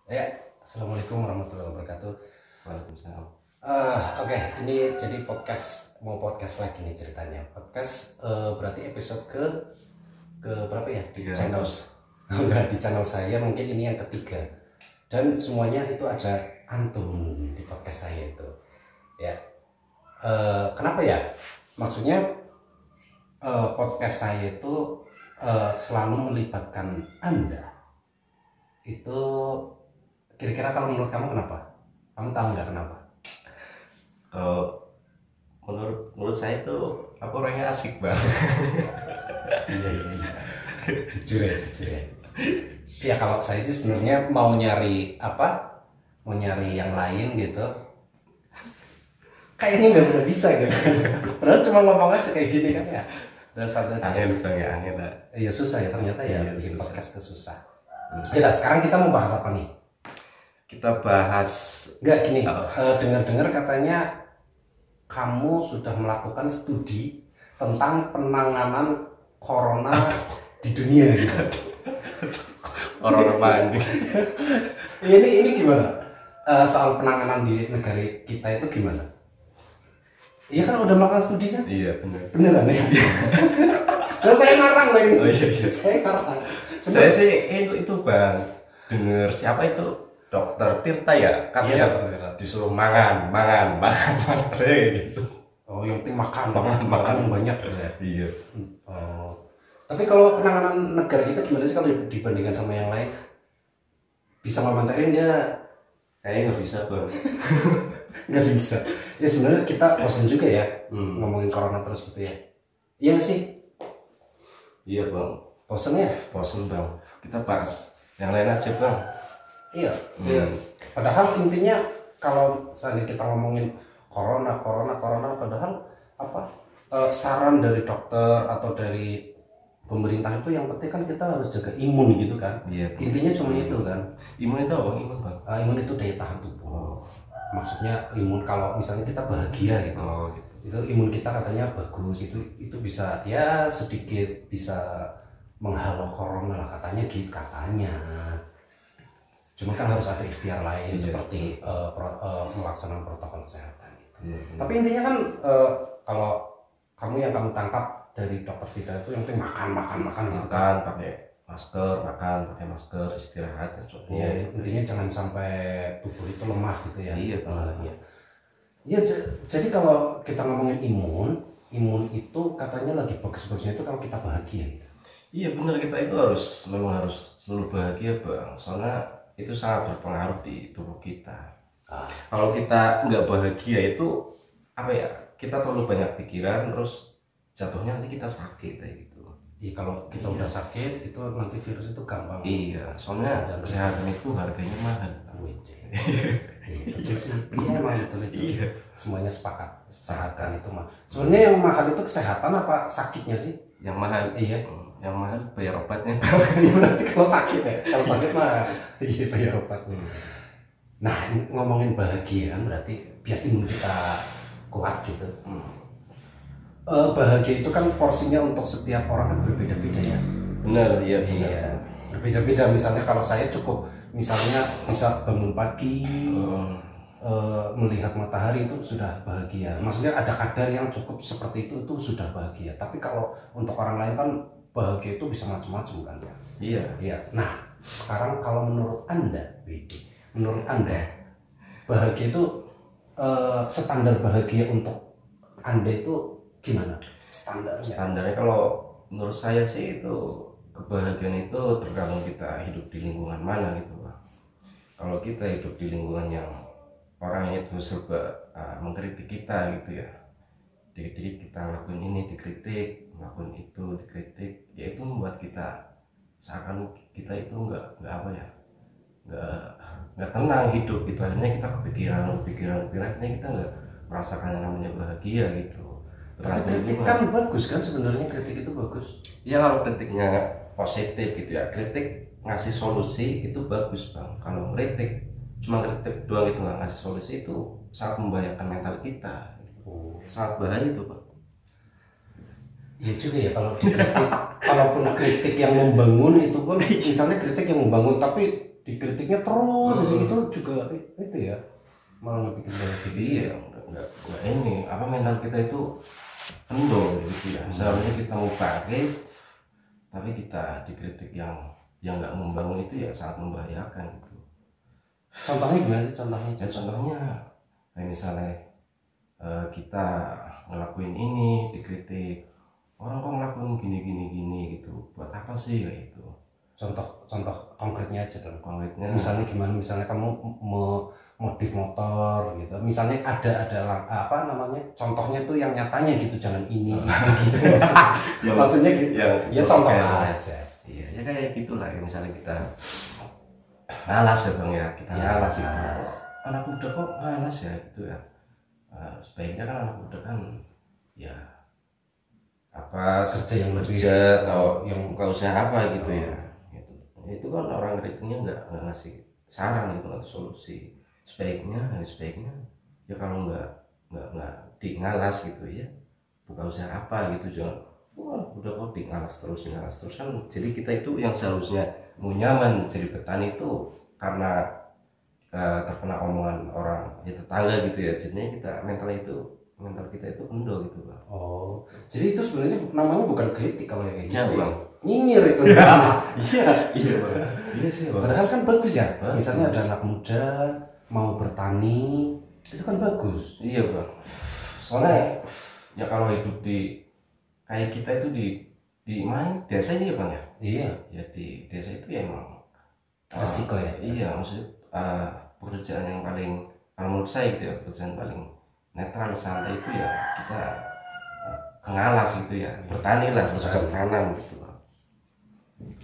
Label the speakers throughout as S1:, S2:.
S1: Ya, assalamualaikum warahmatullahi wabarakatuh.
S2: Waalaikumsalam.
S1: Oke, ini jadi podcast lagi nih ceritanya. Podcast berarti episode ke berapa ya di channel? Enggak, di channel saya mungkin ini yang ketiga. Dan semuanya itu ada antum di podcast saya itu. Ya, kenapa ya? Maksudnya podcast saya itu selalu melibatkan Anda. Itu kira-kira kalau menurut kamu kenapa? Kamu tahu nggak kenapa?
S2: Kalau menurut saya itu aku orangnya asik banget.
S1: Iya. Jujur ya. Ya kalau saya sih sebenarnya mau nyari apa? Mau nyari yang lain gitu. Kayaknya nggak benar bisa gitu. Padahal cuma ngomong aja kayak gini kan ya. Dan santai aja.
S2: Angin bang ya, angin lah.
S1: Iya susah ya ternyata ya
S2: Iya,
S1: bikin
S2: susah.
S1: podcast itu susah. Ya, sekarang kita mau bahas apa nih?
S2: Kita bahas
S1: Enggak gini,
S2: Oh.
S1: dengar-dengar katanya kamu sudah melakukan studi tentang penanganan corona di dunia gitu.
S2: orang remaja.
S1: Ini gimana? Soal penanganan di negara kita itu gimana? Iya kan udah melakukan studi kan?
S2: Iya benar.
S1: Beneran ya? Dan saya ngarang loh ini.
S2: Oh iya.
S1: Saya ngarang.
S2: Saya sih itu bang dengar siapa itu dokter Tirta ya
S1: Iya,
S2: katanya
S1: Dokter Tirta.
S2: disuruh makan gitu.
S1: Oh, yang penting makan yang banyak gitu ya.
S2: Iya.
S1: Oh. Tapi kalau penanganan negara kita gimana sih kalau dibandingkan sama yang lain? Bisa ngomentarin dia?
S2: Kayaknya nggak bisa bang.
S1: Nggak bisa. Ya sebenarnya kita bosan juga ya
S2: Hmm.
S1: ngomongin corona terus gitu ya. Iya nggak sih?
S2: Iya bang.
S1: Bosan ya?
S2: Bosen bang. Kita bahas yang lain aja bang.
S1: Iya. Padahal intinya kalau seandainya kita ngomongin corona, padahal apa saran dari dokter atau dari pemerintah itu yang penting kan kita harus jaga imun gitu kan.
S2: Iya.
S1: Intinya cuma itu kan.
S2: Imun itu apa? Imun bang.
S1: Imun itu daya tahan tubuh. Maksudnya imun kalau misalnya kita bahagia gitu.
S2: Oh gitu.
S1: Itu imun kita katanya bagus, itu bisa ya sedikit bisa menghalau corona lah katanya gitu katanya. Cuma kan harus ada ikhtiar lain
S2: Iya.
S1: seperti pelaksanaan protokol kesehatan gitu. Tapi
S2: Hmm.
S1: intinya kan kalau kamu tangkap dari dokter Tita itu yang penting makan gitu kan.
S2: Makan pakai masker, istirahat dan cukup.
S1: Iya, intinya jangan sampai tubuh itu lemah gitu ya.
S2: Iya,
S1: Iya. Iya, jadi kalau kita ngomongin imun itu katanya lagi bagus-bagusnya itu kalau kita bahagia gitu.
S2: Iya benar, kita itu memang harus selalu bahagia bang. Soalnya itu sangat berpengaruh di tubuh kita. Kalau kita nggak bahagia itu apa ya? Kita terlalu banyak pikiran, terus jatuhnya nanti kita sakit kayak gitu.
S1: Iya, kalau kita udah sakit itu nanti virus itu gampang.
S2: Iya, soalnya kesehatan itu harganya mahal.
S1: Wih, iya, betul sih. Iya emang betul itu.
S2: Iya.
S1: Semuanya sepakat. Kesehatan itu mah. Sebenarnya yang mahal itu kesehatan apa sakitnya sih?
S2: Yang mahal.
S1: Iya.
S2: Yang mahal bayar obatnya.
S1: Iya berarti kalau sakit ya. Kalau sakit mah iya bayar obatnya. Nah, ngomongin bahagia kan berarti biar imun kita kuat gitu. Bahagia itu kan porsinya untuk setiap orang kan berbeda-beda ya.
S2: Benar, iya benar.
S1: Iya, berbeda-beda. Misalnya kalau saya cukup misalnya bisa bangun pagi, melihat matahari itu sudah bahagia. Maksudnya ada kadar yang cukup seperti itu sudah bahagia. Tapi kalau untuk orang lain kan bahagia itu bisa macam-macam kan ya.
S2: Iya.
S1: Iya. Nah, sekarang kalau menurut Anda, bahagia itu standar bahagia untuk Anda itu gimana?
S2: Standarnya kalau menurut saya sih itu kebahagiaan itu tergantung kita hidup di lingkungan mana gitu Pak. Kalau kita hidup di lingkungan yang orangnya itu serba mengkritik kita gitu ya, dikit-dikit kita ngelakuin ini dikritik, ngelakuin itu dikritik, ya itu membuat kita seakan kita itu nggak apa ya, nggak tenang hidup gitu. Akhirnya kita kepikiran akhirnya kita nggak merasakan yang namanya bahagia gitu.
S1: Tapi kritik kan bagus kan, sebenarnya kritik itu bagus.
S2: Ya kalau kritiknya positif gitu ya, kritik ngasih solusi itu bagus bang. Kalau kritik cuma kritik doang gitu nggak ngasih solusi itu sangat membahayakan mental kita. Sangat bahaya itu bang.
S1: Iya juga ya, kalau dikritik, kalaupun kritik yang membangun itu pun misalnya kritik yang membangun tapi dikritiknya terus itu juga itu ya malah nggak bikin bahagia.
S2: Iya, nggak ini apa mental kita itu kendor gitu ya. Seharusnya kita mau pakai, tapi kita dikritik yang nggak membangun itu ya sangat membahayakan gitu.
S1: Contohnya gimana sih contohnya?
S2: Ya contohnya kayak misalnya kita ngelakuin ini dikritik, orang kok ngelakuin gini gitu, buat apa sih kayak gitu.
S1: Contoh konkretnya aja dong.
S2: Konkretnya
S1: Misalnya gimana? Misalnya kamu modif motor gitu. Misalnya ada apa namanya? Contohnya tuh yang nyatanya gitu, jangan ini gitu. Maksudnya gitu. Ya contoh aja.
S2: Iya, ya kayak gitulah. Misalnya kita ngalas ya bang ya, kita ngalas ya. Anak muda kok ngalas ya gitu ya. Sebaiknya kan anak muda kan ya apa
S1: kerja yang lebih
S2: atau yang buka usaha apa gitu ya. Itu kan orang kritiknya nggak ngasih saran gitu atau solusi. Sebaiknya ya kalau nggak di ngalas gitu ya, buka usaha apa gitu, jangan udah kok di ngalas terus kan. Jadi kita itu yang seharusnya mau nyaman jadi petani itu karena terkena omongan orang ya tetangga gitu ya, jadinya mental kita itu kendor gitu bang.
S1: Oh, jadi itu sebenarnya namanya bukan kritik kalau kayak gitu
S2: ya, bang.
S1: Nyinyir itu.
S2: Iya bang. Iya sih bang.
S1: Padahal kan bagus ya. Misalnya ada anak muda mau bertani, itu kan bagus.
S2: Iya bang. Soalnya ya kalau hidup di kayak kita itu di mana desa ini ya bang ya.
S1: Iya.
S2: Ya di desa itu ya emang
S1: resiko ya.
S2: Iya maksudnya pekerjaan yang paling kalau menurut saya gitu ya, pekerjaan paling netral santai itu ya kita ngalas gitu ya, bertani lah, bercocok tanam gitu.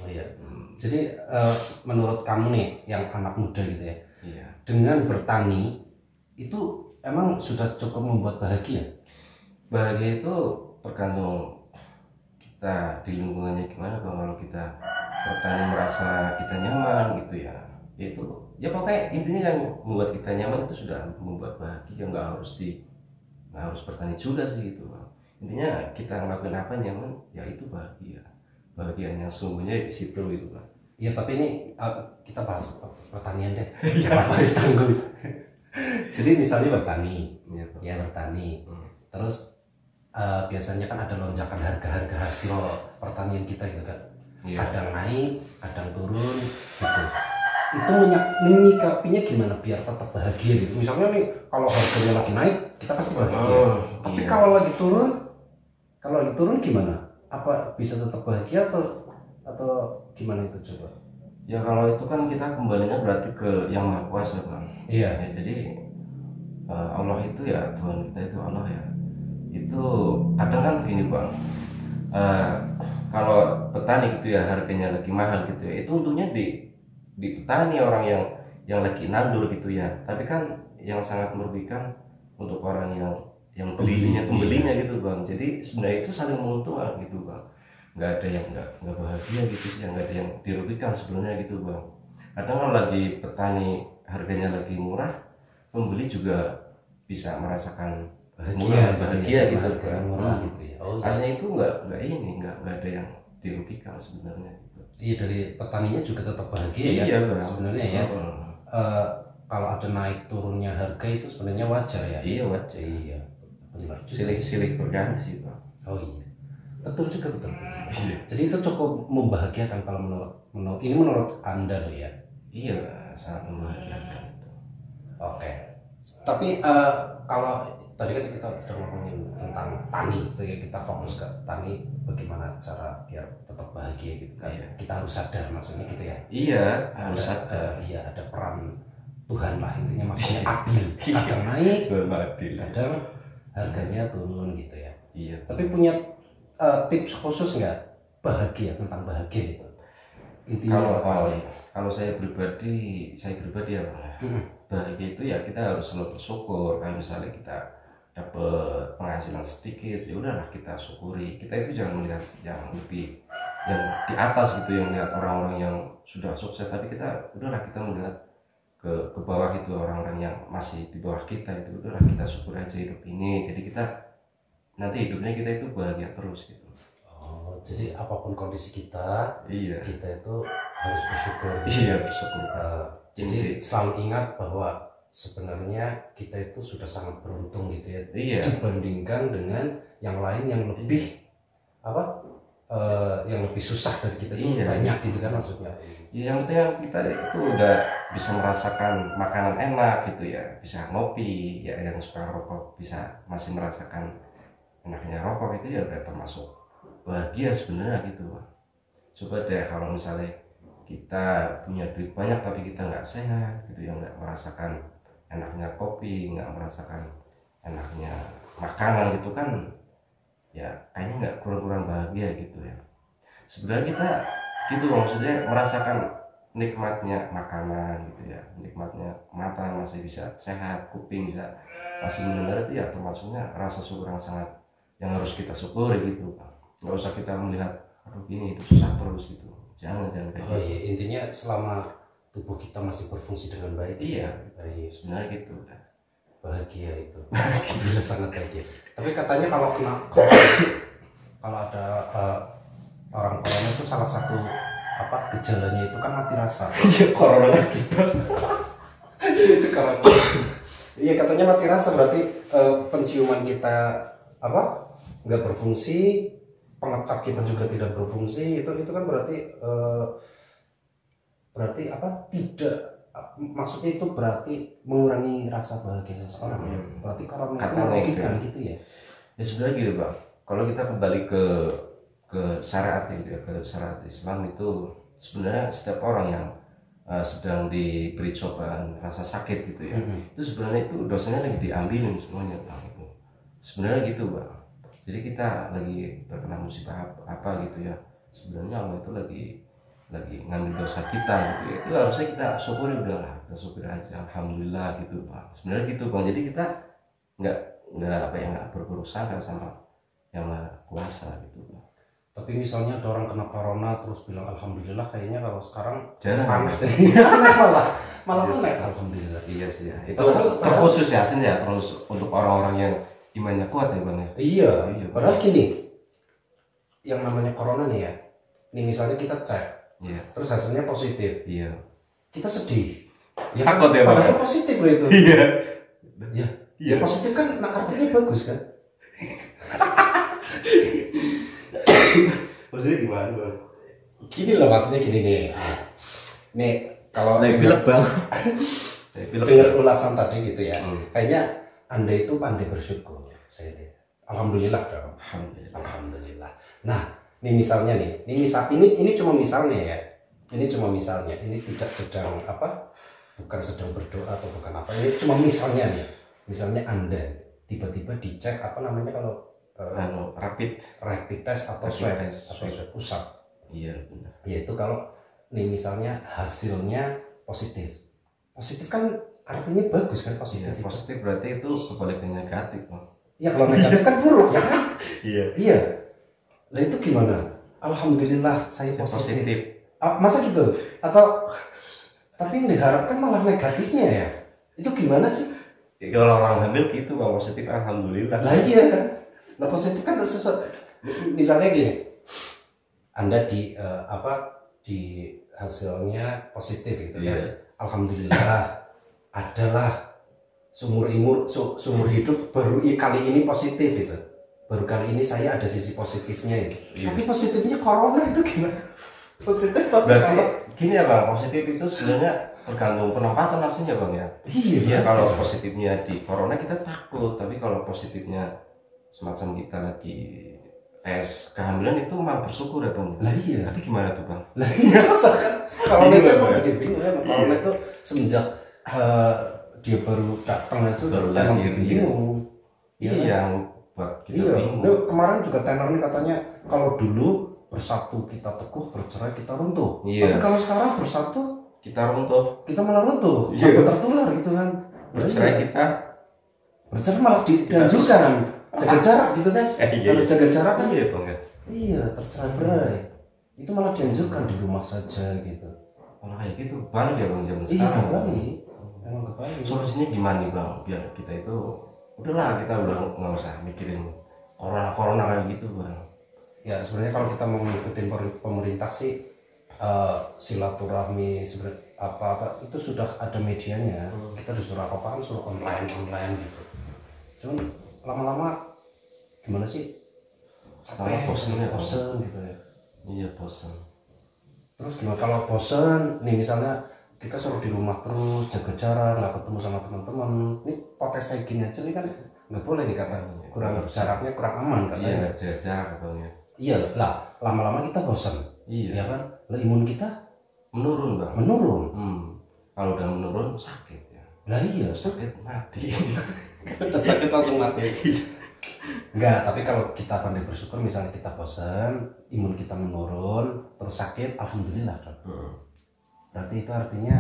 S1: Oh iya. Jadi menurut kamu nih yang anak muda gitu ya,
S2: iya.
S1: Dengan bertani itu emang sudah cukup membuat bahagia?
S2: Bahagia itu tergantung kita di lingkungannya gimana bang. Kalau kita bertani merasa kita nyaman gitu ya, itu ya pokoknya intinya yang membuat kita nyaman itu sudah membuat bahagia. Nggak harus bertani juga sih gitu bang. Intinya kita ngelakuin apa nyaman ya itu bahagia. Bahagianya sungguhnya di situ gitu bang.
S1: Ya tapi ini kita bahas pertanian deh. Apa harus tanggung. Jadi misalnya bertani, ya bertani. Terus biasanya kan ada lonjakan harga hasil pertanian kita gitu kan. Kadang naik, kadang turun gitu. Itu menyikapinya gimana biar tetap bahagia gitu. Misalnya nih kalau harganya lagi naik, kita pasti bahagia. Tapi kalau lagi turun gimana? Apa bisa tetap bahagia atau gimana itu coba?
S2: Ya kalau itu kan kita kembalinya berarti ke yang Maha Kuasa bang.
S1: Iya.
S2: Ya, jadi Allah itu ya Tuhan kita itu Allah ya. Itu kadang kan gini bang. Kalau petani gitu ya harganya lagi mahal gitu ya, itu untungnya di petani orang yang lagi nandur gitu ya. Tapi kan yang sangat merugikan untuk orang yang pembelinya gitu bang. Jadi sebenarnya itu saling menguntungkan gitu bang. Nggak ada yang nggak bahagia gitu ya, nggak ada yang dirugikan sebenarnya gitu bang. Kadang kalau lagi petani harganya lagi murah, pembeli juga bisa merasakan bahagia gitu kan.
S1: Gitu ya. Oh,
S2: aslinya itu nggak ada yang dirugikan sebenarnya gitu.
S1: Iya, dari petaninya juga tetap bahagia
S2: iya,
S1: ya
S2: bang.
S1: sebenarnya ya. Kalau ada naik turunnya harga itu sebenarnya wajar ya.
S2: Iya wajar.
S1: Iya benar.
S2: Silih berganti bang.
S1: Oh iya betul juga betul. Jadi itu cukup membahagiakan kalau menurut Anda loh ya.
S2: Iya sangat membahagiakan itu.
S1: Oke. Tapi kalau tadi kan kita sudah ngomongin tentang tani, gitu ya, kita fokus ke tani, bagaimana cara biar tetap bahagia gitu kan.
S2: Iya.
S1: Kita harus sadar maksudnya gitu ya.
S2: Iya harus sadar.
S1: Iya ada peran Tuhan lah intinya, maksudnya adil. Kadang naik, kadang harganya turun gitu ya.
S2: Iya.
S1: Tapi punya tips khusus nggak tentang bahagia itu?
S2: Intinya kalau saya pribadi ya bahagia itu ya kita harus selalu bersyukur. Kayak misalnya kita dapat penghasilan sedikit, ya udahlah kita syukuri. Kita itu jangan melihat yang lebih yang di atas gitu, yang melihat orang-orang yang sudah sukses, tapi kita udahlah kita melihat ke bawah itu, orang-orang yang masih di bawah kita itu udahlah kita syukur aja hidup ini. Jadi kita nanti hidupnya kita itu bahagia terus gitu.
S1: Oh Oh, jadi apapun kondisi kita,
S2: Iya.
S1: kita itu harus bersyukur.
S2: Iya, bersyukur.
S1: Jadi selalu ingat bahwa sebenarnya kita itu sudah sangat beruntung gitu ya.
S2: Iya.
S1: Dibandingkan dengan yang lain yang lebih yang lebih susah dari kita itu banyak gitu kan maksudnya.
S2: Ya, yang penting kita itu udah bisa merasakan makanan enak gitu ya, bisa ngopi ya, yang suka rokok bisa masih merasakan enaknya rokok, itu ya udah termasuk bahagia sebenarnya gitu. Coba deh kalau misalnya kita punya duit banyak tapi kita nggak sehat gitu ya, nggak merasakan enaknya kopi, nggak merasakan enaknya makanan gitu kan, ya kayaknya nggak, kurang bahagia gitu ya. Sebenarnya kita gitu maksudnya merasakan nikmatnya makanan gitu ya, nikmatnya mata masih bisa sehat, kuping bisa masih mendengar, itu ya termasuknya rasa syukur yang sangat yang harus kita syukuri gitu. Nggak usah kita melihat aduh gini itu susah terus gitu, jangan kayak gitu.
S1: Iya, intinya selama tubuh kita masih berfungsi dengan baik.
S2: Iya, sebenarnya gitu.
S1: Bahagia itu. Alhamdulillah sangat bahagia. Tapi katanya kalau kalau ada orang corona itu salah satu gejalanya itu kan mati rasa.
S2: Iya, corona lagi.
S1: Itu corona. Iya, katanya mati rasa berarti penciuman kita nggak berfungsi, pengecap kita juga tidak berfungsi. Itu kan berarti tidak, maksudnya itu berarti mengurangi rasa bahagia seseorang. Berarti corona itu merugikan gitu ya.
S2: Ya sebenarnya gitu Bang, kalau kita kembali ke syariat gitu ya, ke syariat Islam itu sebenarnya setiap orang yang sedang diberi cobaan rasa sakit gitu ya, itu sebenarnya itu dosanya lagi diambilin semuanya Bang. Itu sebenarnya gitu Bang. Jadi kita lagi terkena musibah apa gitu ya, sebenarnya Allah itu lagi ngambil dosa kita gitu ya, itu harusnya kita syukuri, udahlah kita syukuri aja, alhamdulillah gitu Bang. Sebenarnya gitu Bang, jadi kita nggak berburuk sangka sama yang Maha Kuasa gitu Bang.
S1: Tapi misalnya ada orang kena corona terus bilang alhamdulillah, kayaknya kalau sekarang
S2: jangan
S1: aneh malah aneh. Alhamdulillah.
S2: Iya sih ya, itu terkhusus ya sih ya, terus untuk orang-orang yang imannya kuat ya Bang ya.
S1: Iya. Padahal gini, yang namanya corona nih ya, ini misalnya kita cek, terus hasilnya positif, kita sedih ya,
S2: takut ya
S1: padahal positif loh itu. Ya positif kan artinya bagus kan.
S2: Maksudnya gimana Bang?
S1: Gini loh, maksudnya gini nih kalau
S2: pilek Bang.
S1: dengar ulasan tadi gitu ya, kayaknya Anda itu pandai bersyukur. Saya alhamdulillah dong. Alhamdulillah. Nah, ini misalnya nih, ini cuma misalnya ya. Ini cuma misalnya, ini tidak sedang bukan sedang berdoa atau bukan apa. Ini cuma misalnya nih. Misalnya Anda tiba-tiba dicek kalau rapid test atau swab usap.
S2: Iya benar.
S1: Yaitu kalau nih misalnya hasilnya positif kan artinya bagus kan, positif.
S2: Iya, positif berarti itu kebalikannya negatif Bang.
S1: Ya kalau negatif kan buruk ya kan.
S2: Iya.
S1: Lah itu gimana? Alhamdulillah saya positif. Masa gitu? Atau tapi yang diharapkan malah negatifnya ya? Itu gimana sih?
S2: Ya, kalau orang hamil gitu Bang, positif alhamdulillah.
S1: Lah iya kan. Nah positif kan sesuatu. Misalnya gini, Anda di hasilnya positif gitu kan. Alhamdulillah adalah seumur hidup baru kali ini positif itu. Baru kali ini saya ada sisi positifnya itu. Tapi positifnya corona itu gimana? Positif tapi kalau
S2: gini ya Bang, positif itu sebenarnya tergantung penempatan aslinya Bang ya. Iya, kalau positifnya di corona kita takut, tapi kalau positifnya semacam kita lagi tes kehamilan itu malah bersyukur ya Bang.
S1: Lah iya.
S2: Tapi gimana tuh Bang?
S1: Lah iya susah kan. Corona itu emang bikin bingung ya. Corona itu semenjak dia baru datang itu
S2: baru
S1: emang
S2: lahir,
S1: bikin bingung.
S2: Iya, buat kita bingung.
S1: Nah, kemarin juga tenor nih katanya kalau dulu bersatu kita teguh, bercerai kita runtuh. Tapi kalau sekarang bersatu
S2: kita runtuh,
S1: kita malah runtuh, sampai tertular gitu kan.
S2: Bercerai
S1: malah dianjurkan jaga jarak gitu kan. Harus jaga jarak kan.
S2: Iya Bang ya.
S1: Iya, tercerai berai itu malah dianjurkan di rumah saja gitu.
S2: Malah kayak gitu banyak ya Bang zaman
S1: Iya,
S2: sekarang.
S1: Emang kebalik.
S2: Solusinya gimana nih Bang biar kita itu udahlah, kita udah nggak usah mikirin corona kayak gitu Bang.
S1: Ya sebenarnya kalau kita mau ngikutin pemerintah sih silaturahmi sebenarnya apa itu sudah ada medianya. Kita disuruh apa kan suruh online gitu. Cuman lama-lama gimana sih? Capek, bosen gitu ya.
S2: Iya bosen.
S1: Terus gimana kalau bosen nih misalnya kita suruh di rumah terus jaga jarak nggak ketemu sama teman-teman, ini podcast kayak gini aja nih kan nggak boleh nih katanya, kurang jaraknya kurang aman katanya.
S2: Iya jaga jarak katanya.
S1: Iya lah, lama-lama kita bosan.
S2: Iya
S1: ya kan, lah imun kita
S2: menurun bang.
S1: Menurun.
S2: Kalau udah menurun sakit ya.
S1: Lah iya
S2: sakit mati.
S1: Sakit langsung mati. Enggak, tapi kalau kita pandai bersyukur misalnya kita bosan, imun kita menurun, terus sakit, alhamdulillah dong. Berarti itu artinya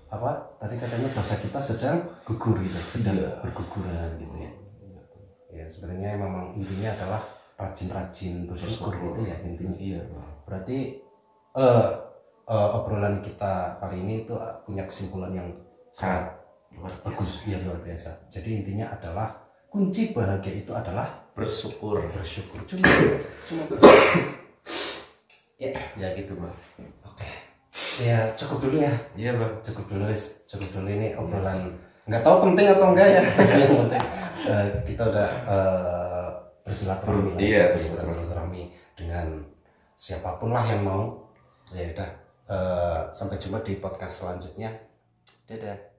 S1: apa? Tadi katanya dosa kita sedang gugur gitu, sedang berguguran gitu ya. Ya sebenarnya memang intinya adalah rajin-rajin bersyukur gitu ya intinya.
S2: Iya.
S1: Berarti obrolan kita kali ini itu punya kesimpulan yang sangat bagus, ya luar biasa. Jadi intinya adalah kunci bahagia itu adalah
S2: bersyukur.
S1: Cuma bersyukur.
S2: Ya gitu bang.
S1: Oke. Ya cukup dulu ya.
S2: Iya bang.
S1: Cukup dulu ini obrolan. Nggak tahu penting atau enggak ya, tapi yang penting kita udah bersilaturahmi.
S2: Iya,
S1: bersilaturahmi dengan siapapun lah yang mau. Ya udah. Sampai jumpa di podcast selanjutnya. Dadah.